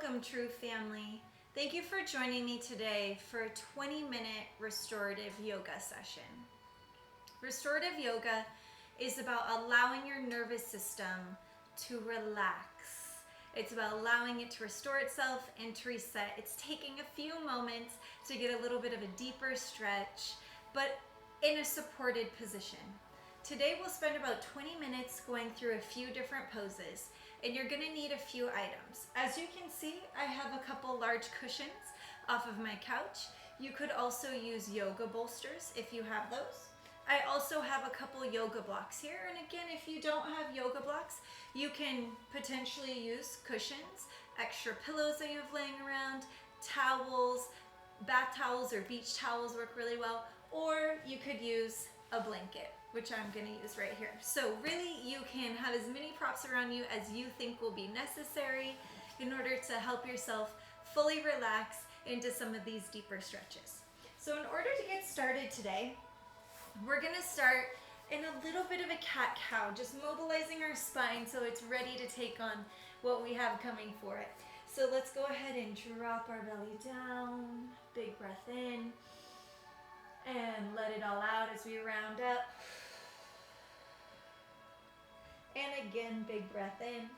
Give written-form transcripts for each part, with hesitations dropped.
Welcome, Truve Family. Thank you for joining me today for a 20-minute restorative yoga session. Restorative yoga is about allowing your nervous system to relax. It's about allowing it to restore itself and to reset. It's taking a few moments to get a little bit of a deeper stretch, but in a supported position. Today we'll spend about 20 minutes going through a few different poses, and you're going to need a few items. As you can see, I have a couple large cushions off of my couch. You could also use yoga bolsters if you have those. I also have a couple yoga blocks here, and again, if you don't have yoga blocks, you can potentially use cushions, extra pillows that you have laying around, towels, bath towels or beach towels work really well, or you could use a blanket, which I'm going to use right here. So really, you can have as many props around you as you think will be necessary in order to help yourself fully relax into some of these deeper stretches. So in order to get started today, we're going to start in a little bit of a cat-cow, just mobilizing our spine so it's ready to take on what we have coming for it. So let's go ahead and drop our belly down, big breath in, and let it all out as we round up. And again, big breath in.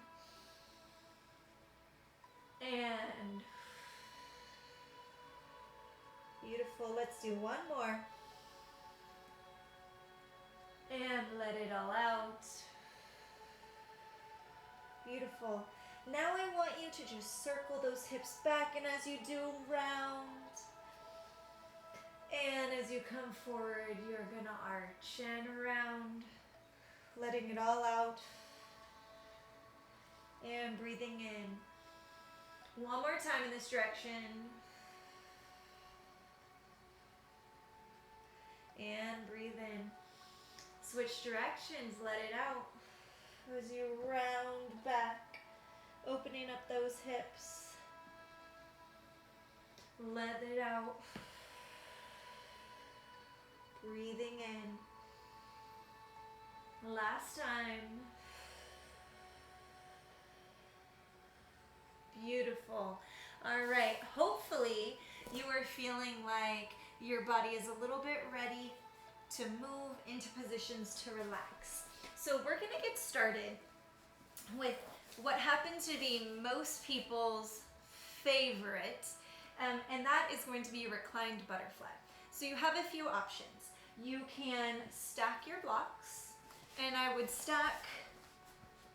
And beautiful. Let's do one more. And let it all out. Beautiful. Now I want you to just circle those hips back, and as you do, round. And as you come forward, you're gonna arch and round, letting it all out. And breathing in. One more time in this direction. And breathe in. Switch directions, let it out. As you round back, opening up those hips. Let it out. Breathing in. Last time. Beautiful. All right, hopefully you are feeling like your body is a little bit ready to move into positions to relax. So we're gonna get started with what happens to be most people's favorite, and that is going to be reclined butterfly. So you have a few options. You can stack your blocks, and I would stack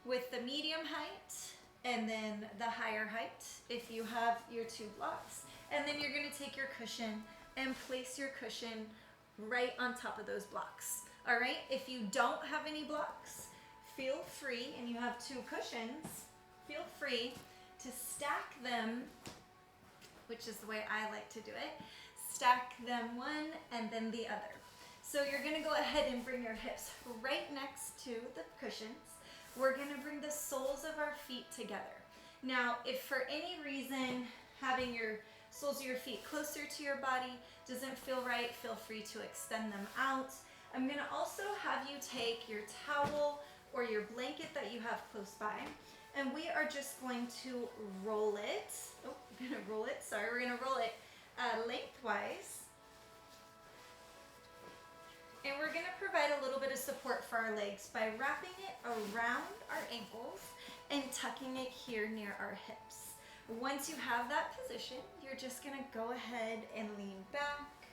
with the medium height and then the higher height if you have your two blocks. And then you're going to take your cushion and place your cushion right on top of those blocks. All right, if you don't have any blocks, feel free, and you have two cushions, feel free to stack them, which is the way I like to do it. Stack them one and then the other. So you're going to go ahead and bring your hips right next to the cushions. We're going to bring the soles of our feet together. Now, if for any reason having your soles of your feet closer to your body doesn't feel right, feel free to extend them out. I'm going to also have you take your towel or your blanket that you have close by, and we are just going to roll it. Oh, we're going to roll it. Sorry, we're going to roll it lengthwise. And we're going to provide a little bit of support for our legs by wrapping it around our ankles and tucking it here near our hips. Once you have that position, you're just going to go ahead and lean back.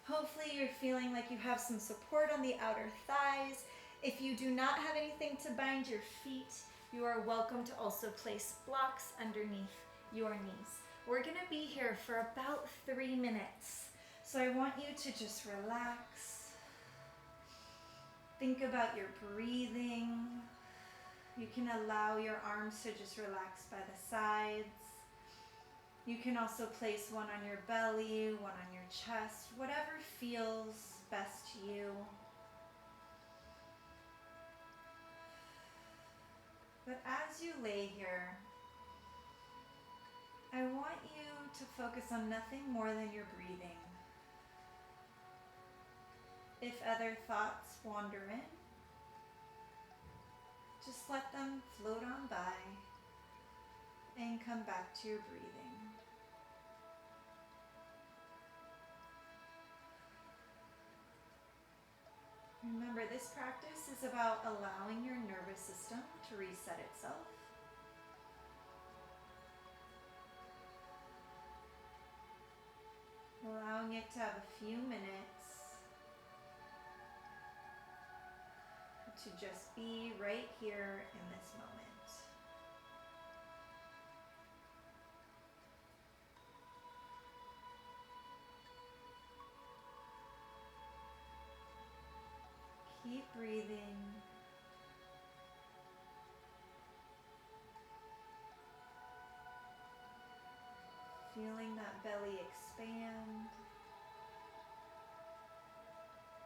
Hopefully you're feeling like you have some support on the outer thighs. If you do not have anything to bind your feet, you are welcome to also place blocks underneath your knees. We're going to be here for about 3 minutes. So I want you to just relax. Think about your breathing. You can allow your arms to just relax by the sides. You can also place one on your belly, one on your chest, whatever feels best to you. But as you lay here, I want you to focus on nothing more than your breathing. If other thoughts wander in, just let them float on by. And come back to your breathing. Remember, this practice is about allowing your nervous system to reset itself. Allowing it to have a few minutes to just be right here in this moment. Keep breathing. Feeling that belly expand.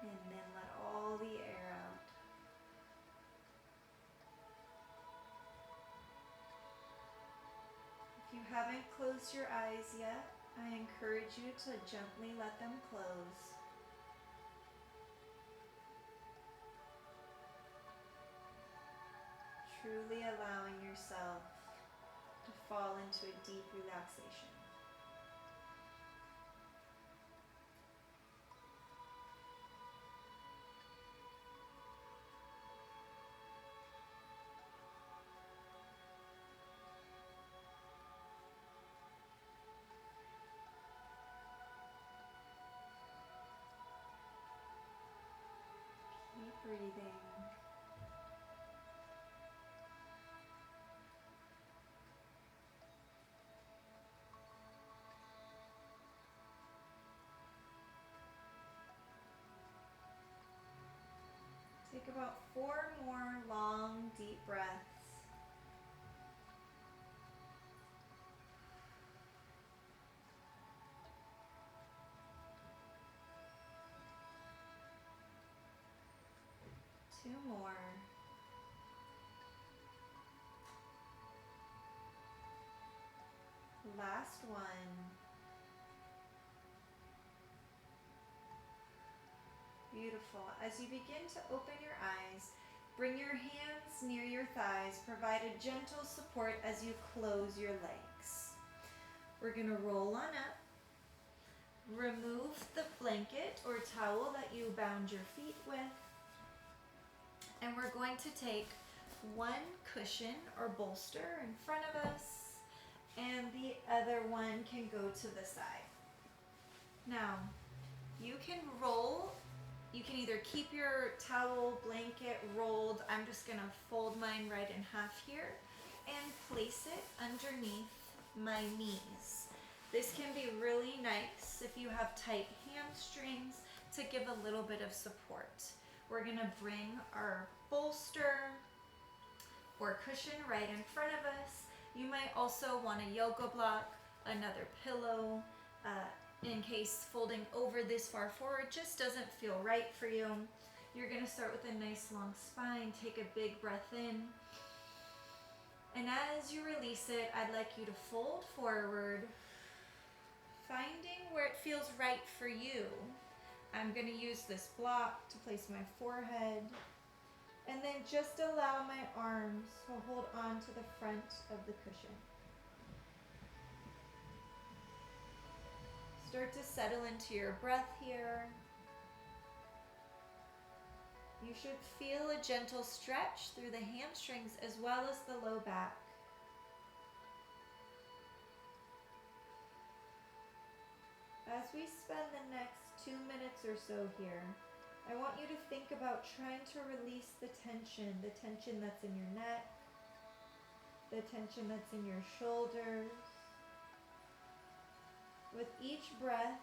And then let all the air out. If you haven't closed your eyes yet, I encourage you to gently let them close. Truly allowing yourself to fall into a deep relaxation. Keep breathing. Take about 4 more long, deep breaths. Two more. Last one. Beautiful. As you begin to open your eyes, bring your hands near your thighs. Provide a gentle support as you close your legs. We're going to roll on up. Remove the blanket or towel that you bound your feet with. And we're going to take one cushion or bolster in front of us, and the other one can go to the side. Now, you can either keep your towel, blanket rolled. I'm just gonna fold mine right in half here and place it underneath my knees. This can be really nice if you have tight hamstrings to give a little bit of support. We're gonna bring our bolster or cushion right in front of us. You might also want a yoga block, another pillow, in case folding over this far forward just doesn't feel right for you. You're gonna start with a nice long spine. Take a big breath in. And as you release it, I'd like you to fold forward, finding where it feels right for you. I'm going to use this block to place my forehead, and then just allow my arms to hold on to the front of the cushion. Start to settle into your breath here. You should feel a gentle stretch through the hamstrings as well as the low back. As we spend the next 2 minutes or so here, I want you to think about trying to release the tension that's in your neck, the tension that's in your shoulders. With each breath,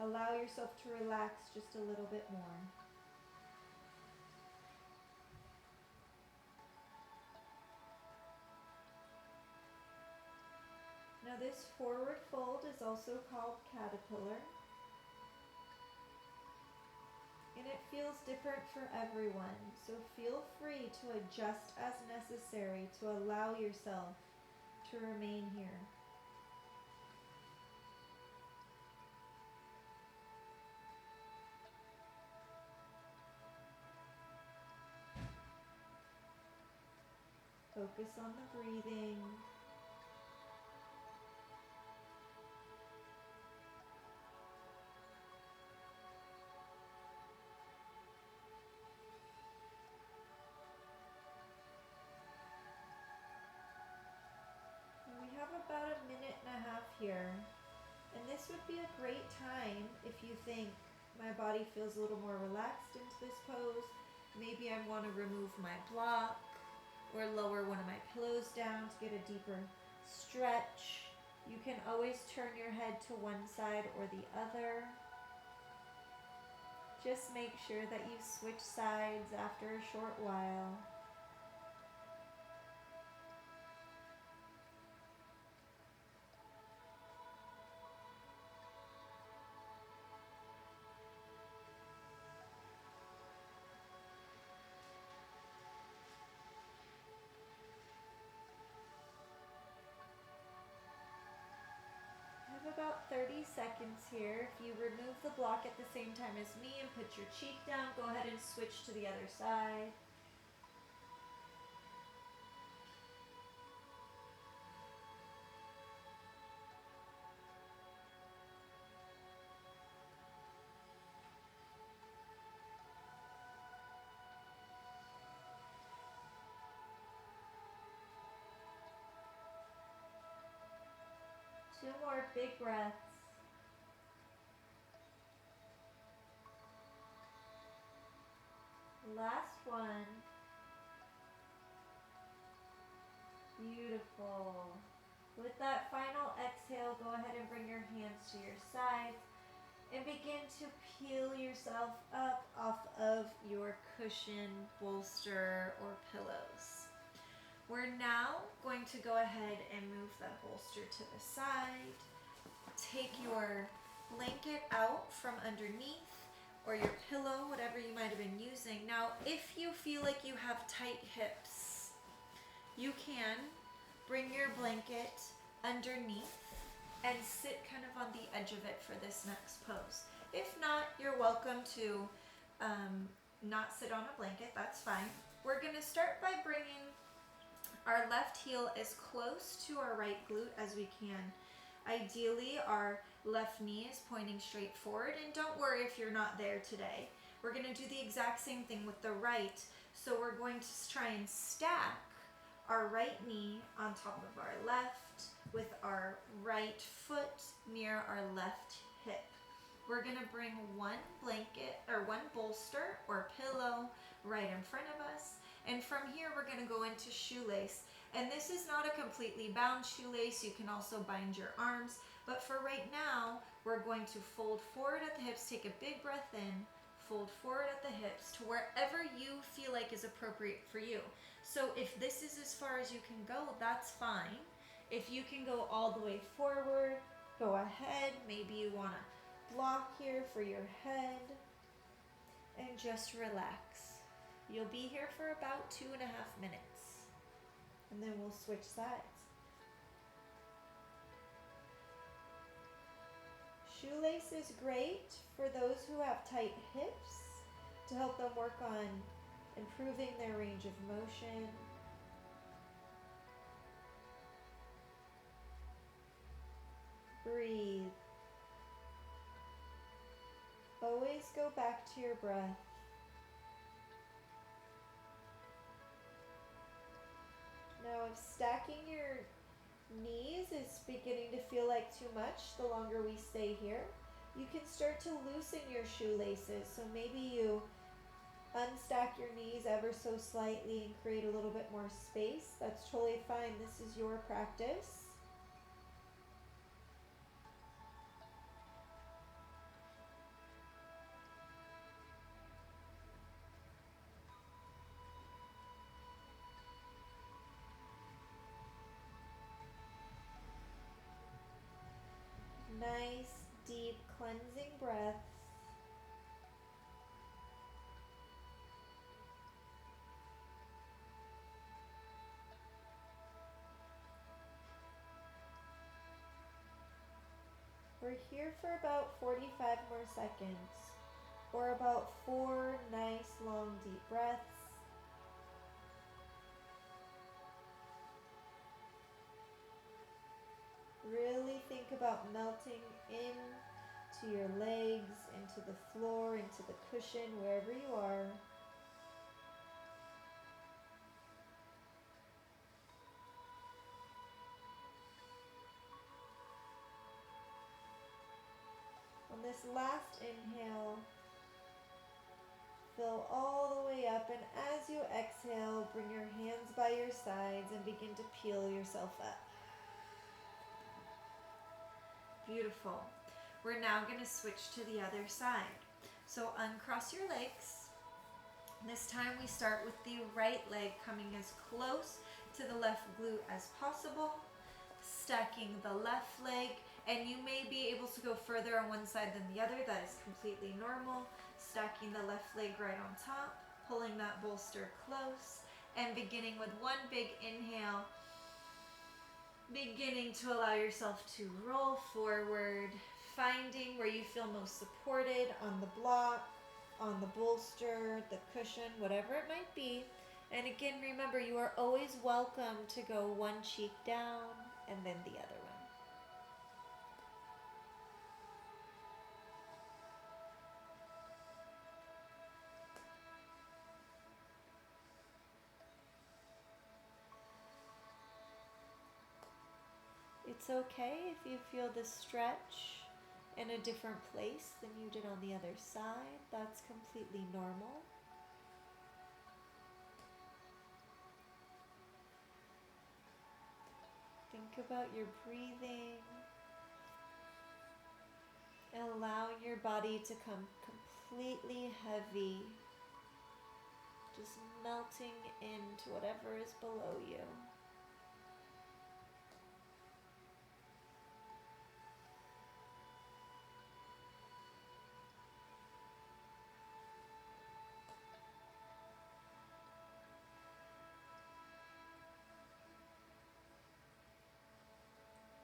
allow yourself to relax just a little bit more. Now this forward fold is also called caterpillar. And it feels different for everyone, so feel free to adjust as necessary to allow yourself to remain here. Focus on the breathing. We have about a minute and a half here, and this would be a great time if you think my body feels a little more relaxed into this pose. Maybe I want to remove my block or lower one of my pillows down to get a deeper stretch. You can always turn your head to one side or the other. Just make sure that you switch sides after a short while. About 30 seconds here. If you remove the block at the same time as me and put your cheek down, go ahead and switch to the other side. Two more big breaths. Last one. Beautiful. With that final exhale, go ahead and bring your hands to your sides and begin to peel yourself up off of your cushion, bolster, or pillows. We're now going to go ahead and move that bolster to the side. Take your blanket out from underneath or your pillow, whatever you might have been using. Now, if you feel like you have tight hips, you can bring your blanket underneath and sit kind of on the edge of it for this next pose. If not, you're welcome to not sit on a blanket, that's fine. We're gonna start by bringing our left heel as close to our right glute as we can. Ideally, our left knee is pointing straight forward, and don't worry if you're not there today. We're gonna do the exact same thing with the right. So we're going to try and stack our right knee on top of our left with our right foot near our left hip. We're gonna bring one blanket or one bolster or pillow right in front of us. And from here, we're gonna go into shoelace. And this is not a completely bound shoelace. You can also bind your arms. But for right now, we're going to fold forward at the hips, take a big breath in, fold forward at the hips to wherever you feel like is appropriate for you. So if this is as far as you can go, that's fine. If you can go all the way forward, go ahead. Maybe you wanna block here for your head and just relax. You'll be here for about 2.5 minutes, and then we'll switch sides. Shoelace is great for those who have tight hips to help them work on improving their range of motion. Breathe. Always go back to your breath. Now, if stacking your knees is beginning to feel like too much the longer we stay here, you can start to loosen your shoelaces. So maybe you unstack your knees ever so slightly and create a little bit more space. That's totally fine. This is your practice. Nice, deep, cleansing breaths. We're here for about 45 more seconds, or about 4 nice, long, deep breaths. Really think about melting into your legs, into the floor, into the cushion, wherever you are. On this last inhale, fill all the way up, and as you exhale, bring your hands by your sides and begin to peel yourself up. Beautiful. We're now going to switch to the other side. So uncross your legs. This time we start with the right leg coming as close to the left glute as possible, stacking the left leg, and you may be able to go further on one side than the other. That is completely normal. Stacking the left leg right on top, pulling that bolster close, and beginning with one big inhale, beginning to allow yourself to roll forward, finding where you feel most supported on the block, on the bolster, the cushion, whatever it might be. And again, remember, you are always welcome to go one cheek down and then the other one. It's okay if you feel the stretch in a different place than you did on the other side. That's completely normal. Think about your breathing and allowing your body to come completely heavy, just melting into whatever is below you.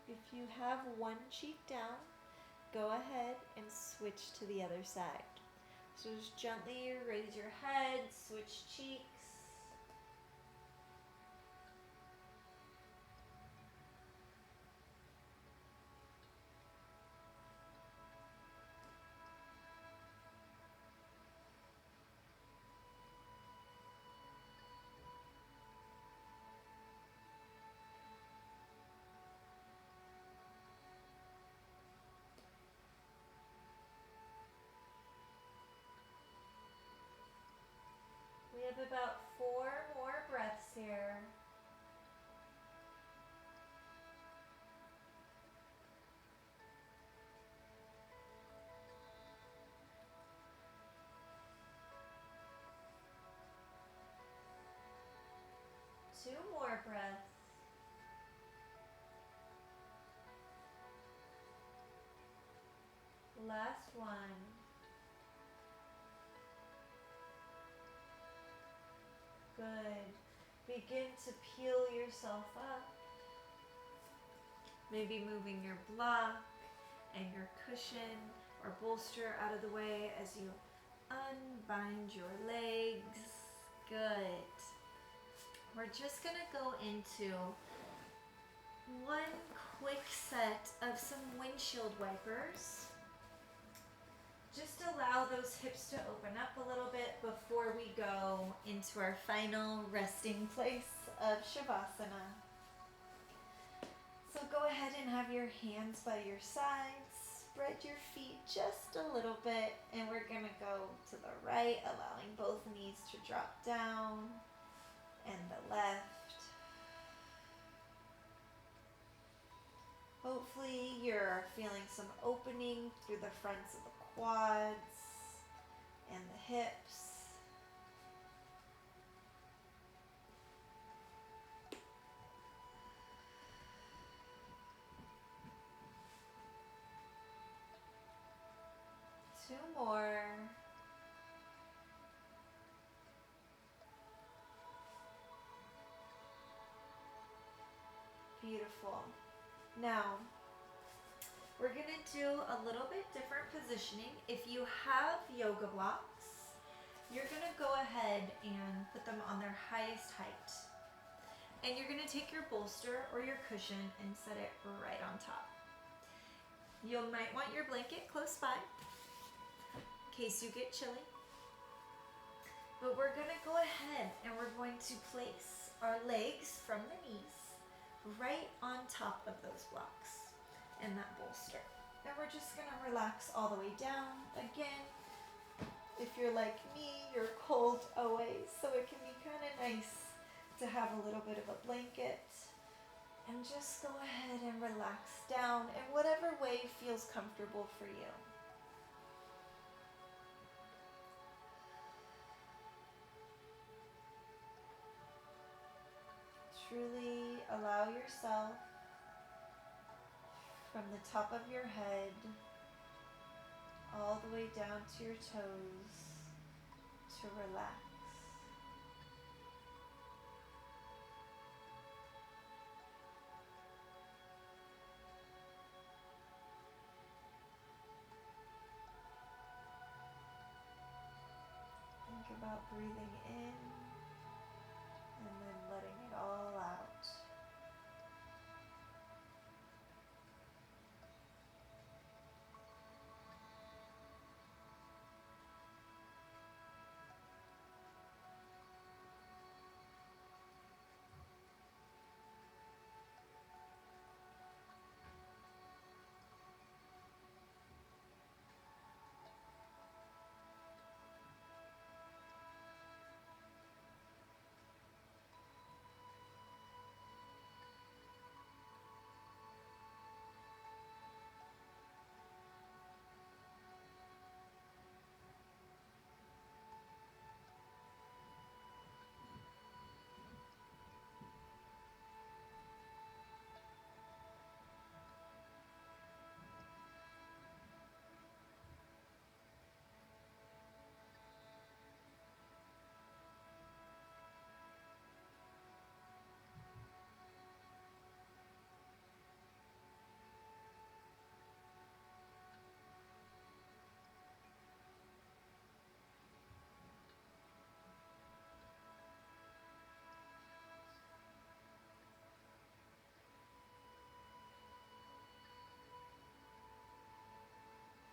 If you have one cheek down, go ahead and switch to the other side. So just gently raise your head, switch cheeks. We have about 4 more breaths here. Two more breaths. Last one. Good. Begin to peel yourself up. Maybe moving your block and your cushion or bolster out of the way as you unbind your legs. Good. We're just going to go into one quick set of some windshield wipers. Just allow those hips to open up a little bit before we go into our final resting place of Shavasana. So go ahead and have your hands by your sides. Spread your feet just a little bit, and we're going to go to the right, allowing both knees to drop down, and the left. Hopefully you're feeling some opening through the fronts of the quads and the hips. Two more. Beautiful. Now, we're going to do a little bit different positioning. If you have yoga blocks, you're going to go ahead and put them on their highest height. And you're gonna take your bolster or your cushion and set it right on top. You might want your blanket close by in case you get chilly. But we're gonna go ahead and we're going to place our legs from the knees right on top of those blocks and that bolster. And we're just gonna relax all the way down. Again, if you're like me, you're cold always, so it can be kind of nice to have a little bit of a blanket. And just go ahead and relax down in whatever way feels comfortable for you. Truly allow yourself from the top of your head all the way down to your toes to relax. Think about breathing in and then letting it all out.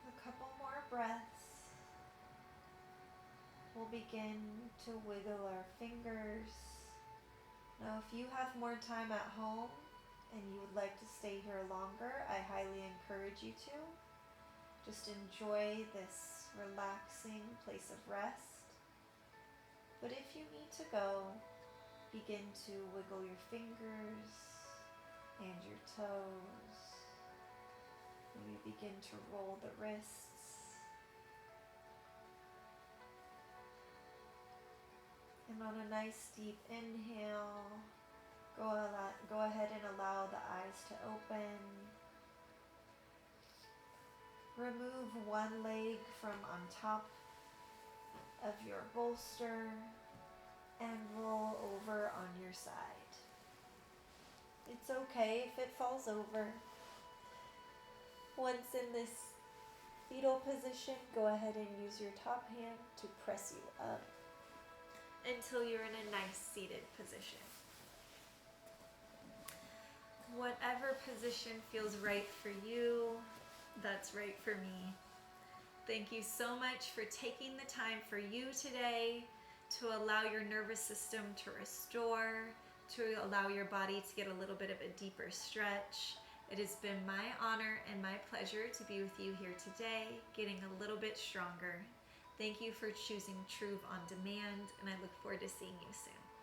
A couple more breaths. We'll begin to wiggle our fingers. Now, if you have more time at home and you would like to stay here longer, I highly encourage you to. Just enjoy this relaxing place of rest. But if you need to go, begin to wiggle your fingers and your toes. Maybe begin to roll the wrists. And on a nice deep inhale, go ahead and allow the eyes to open. Remove one leg from on top of your bolster and roll over on your side. It's okay if it falls over. Once in this fetal position, go ahead and use your top hand to press you up until you're in a nice seated position. Whatever position feels right for you, that's right for me. Thank you so much for taking the time for you today to allow your nervous system to restore, to allow your body to get a little bit of a deeper stretch. It has been my honor and my pleasure to be with you here today, getting a little bit stronger. Thank you for choosing Truve on Demand, and I look forward to seeing you soon.